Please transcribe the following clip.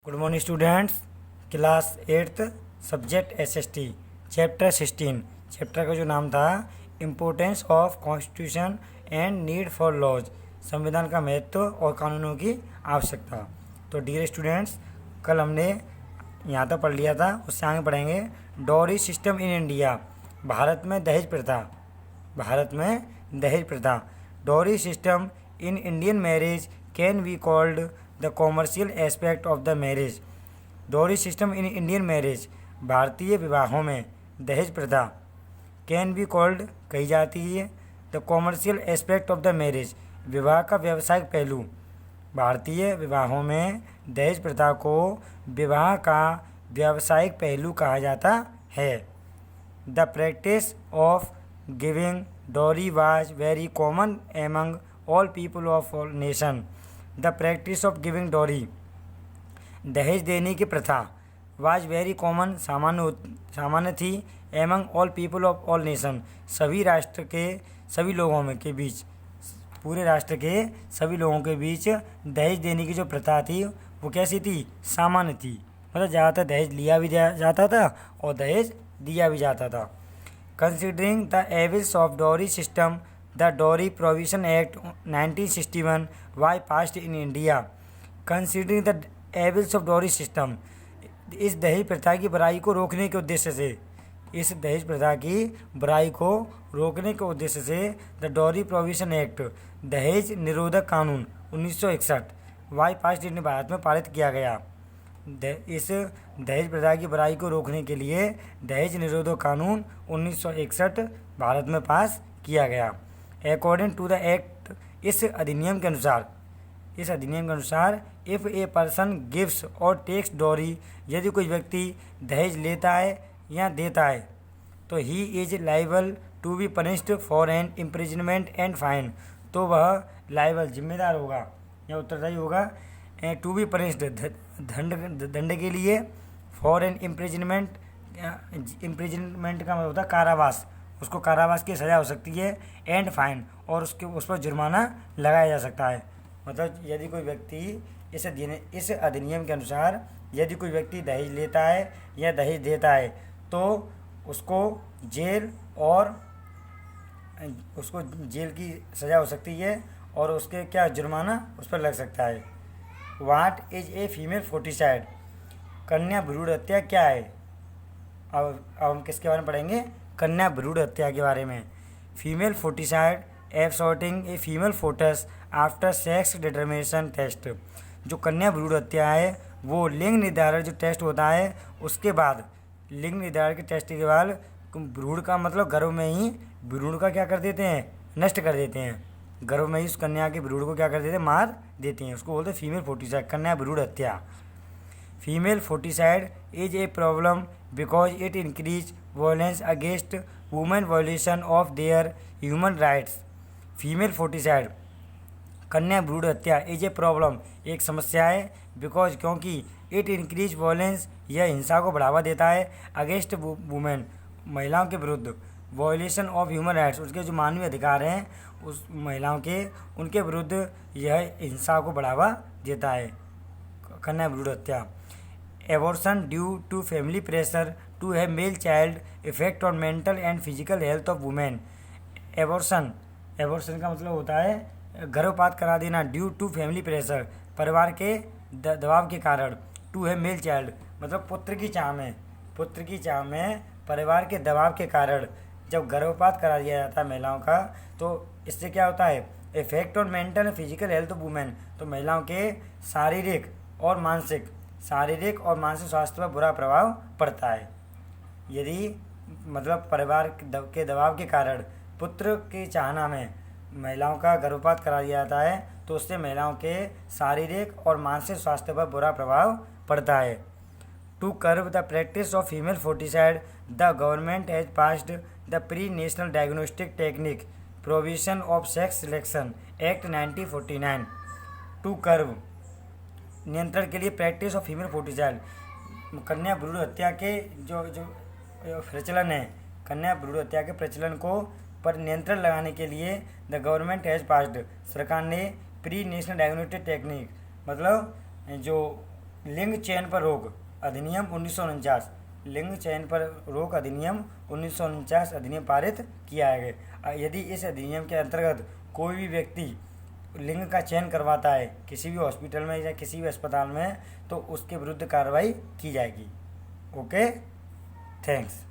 Good morning students. Class 8th subject SST chapter 16। Chapter का जो नाम था importance of constitution and need for laws, संविधान का महत्व और कानूनों की आवश्यकता। तो डियर स्टूडेंट्स, कल हमने यहाँ तक पढ़ लिया था, उससे आगे पढ़ेंगे। डॉरी सिस्टम इन इंडिया, भारत में दहेज प्रथा। भारत में दहेज प्रथा। Dowry system in Indian marriage can be called the commercial aspect of the marriage. Dowry system in Indian marriage, भारतीय विवाहों में दहेज प्रथा कैन बी कॉल्ड कही जाती है the commercial aspect of the marriage, विवाह का व्यावसायिक पहलू। भारतीय विवाहों में दहेज प्रथा को विवाह का व्यावसायिक पहलू कहा जाता है। The practice of giving dowry was very common among all people of all nation. The practice of giving dowry, दहेज देने की प्रथा, वाज वेरी कॉमन, सामान्य थी, among all people of all nation, सभी राष्ट्र के सभी लोगों में के बीच, पूरे राष्ट्र के सभी लोगों के बीच दहेज देने की जो प्रथा थी वो कैसी थी? सामान्य थी। मतलब ज़्यादातर दहेज लिया भी जाता था और दहेज दिया भी जाता था। Considering the evils of dowry system, the dowry provision act 1961 why passed in India. Considering the evils of dowry system, इस दहेज प्रथा की बुराई को रोकने के उद्देश्य से, इस दहेज प्रथा की बुराई को रोकने के उद्देश्य से द डॉरी प्रोविजन एक्ट, दहेज निरोधक कानून 1961 वाई पास्ड इन भारत में पारित किया गया। इस दहेज प्रथा की बुराई को रोकने के लिए दहेज निरोधक कानून 1961 भारत में पास किया गया। अकॉर्डिंग टू द एक्ट, इस अधिनियम के अनुसार इफ़ ए पर्सन गिव्स और टेक्स डॉरी, यदि कोई व्यक्ति दहेज लेता है या देता है तो he is liable to be punished for an imprisonment and fine, तो वह लाइबल जिम्मेदार होगा या उत्तरदायी होगा टू बी पनिश्ड दंड के लिए, फॉर एन इम्प्रिजनमेंट का मतलब होता है कारावास, उसको कारावास की सज़ा हो सकती है, एंड फाइन, और उस पर जुर्माना लगाया जा सकता है। मतलब यदि कोई व्यक्ति इस अधिनियम के अनुसार यदि कोई व्यक्ति दहेज लेता है या दहेज देता है तो उसको जेल की सज़ा हो सकती है और उसके क्या जुर्माना उस पर लग सकता है। What is a female foeticide, कन्या भ्रूण हत्या क्या है? अब हम किसके बारे में पढ़ेंगे? कन्या भ्रूण हत्या के बारे में। Female foeticide aborting a female foetus after sex determination test, जो कन्या भ्रूण हत्या है वो लिंग निर्धारण जो टेस्ट होता है उसके बाद, लिंग निर्धारण के टेस्ट के बाद भ्रूण का मतलब गर्भ में ही भ्रूण का क्या कर देते हैं? नष्ट कर देते हैं। गर्भ में ही उस कन्या के भ्रूण को क्या कर देते हैं? मार देते हैं। उसको बोलते हैं फीमेल फोर्टिसाइड, कन्या भ्रूण हत्या। Female foeticide is a problem because it increase violence against women, violation of their human rights. Female foeticide, कन्या भ्रूण हत्या, इज ए प्रॉब्लम, एक समस्या है, बिकॉज क्योंकि इट इंक्रीज वायलेंस, यह हिंसा को बढ़ावा देता है, अगेंस्ट वुमेन, महिलाओं के विरुद्ध, वायलेशन ऑफ ह्यूमन राइट्स, उसके जो मानवीय अधिकार हैं उस महिलाओं के, उनके विरुद्ध यह हिंसा को बढ़ावा देता है, कन्या भ्रूण हत्या। Abortion due to family pressure to have male child effect on mental and physical health of women. Abortion का मतलब होता है गर्भपात करा देना, ड्यू टू फैमिली प्रेशर, परिवार के दबाव के कारण, टू हैव मेल चाइल्ड मतलब पुत्र की चाह में परिवार के दबाव के कारण जब गर्भपात करा दिया जाता है महिलाओं का, तो इससे क्या होता है? Effect on mental and physical health of women, तो महिलाओं के शारीरिक और मानसिक स्वास्थ्य पर बुरा प्रभाव पड़ता है। यदि मतलब परिवार के दबाव के कारण पुत्र की चाहना में महिलाओं का गर्भपात करा दिया जाता है तो उससे महिलाओं के शारीरिक और मानसिक स्वास्थ्य पर बुरा प्रभाव पड़ता है। To curb the practice of female foeticide, the government has passed the pre national diagnostic technique provision of sex selection act 1949। To curb, नियंत्रण के लिए, प्रैक्टिस ऑफ फीमेल फोर्टिसाइड, कन्या भ्रूण हत्या के जो प्रचलन है, कन्या भ्रूण हत्या के प्रचलन को पर नियंत्रण लगाने के लिए द गवर्नमेंट हैज़ पास्ड, सरकार ने प्री नेशनल डायग्नोस्टिक टेक्निक मतलब जो लिंग चयन पर रोक अधिनियम 1949, लिंग चयन पर रोक अधिनियम 1949 अधिनियम पारित किया है। यदि इस अधिनियम के अंतर्गत कोई भी व्यक्ति लिंग का चयन करवाता है किसी भी हॉस्पिटल में या किसी भी अस्पताल में, तो उसके विरुद्ध कार्रवाई की जाएगी। Okay, thanks.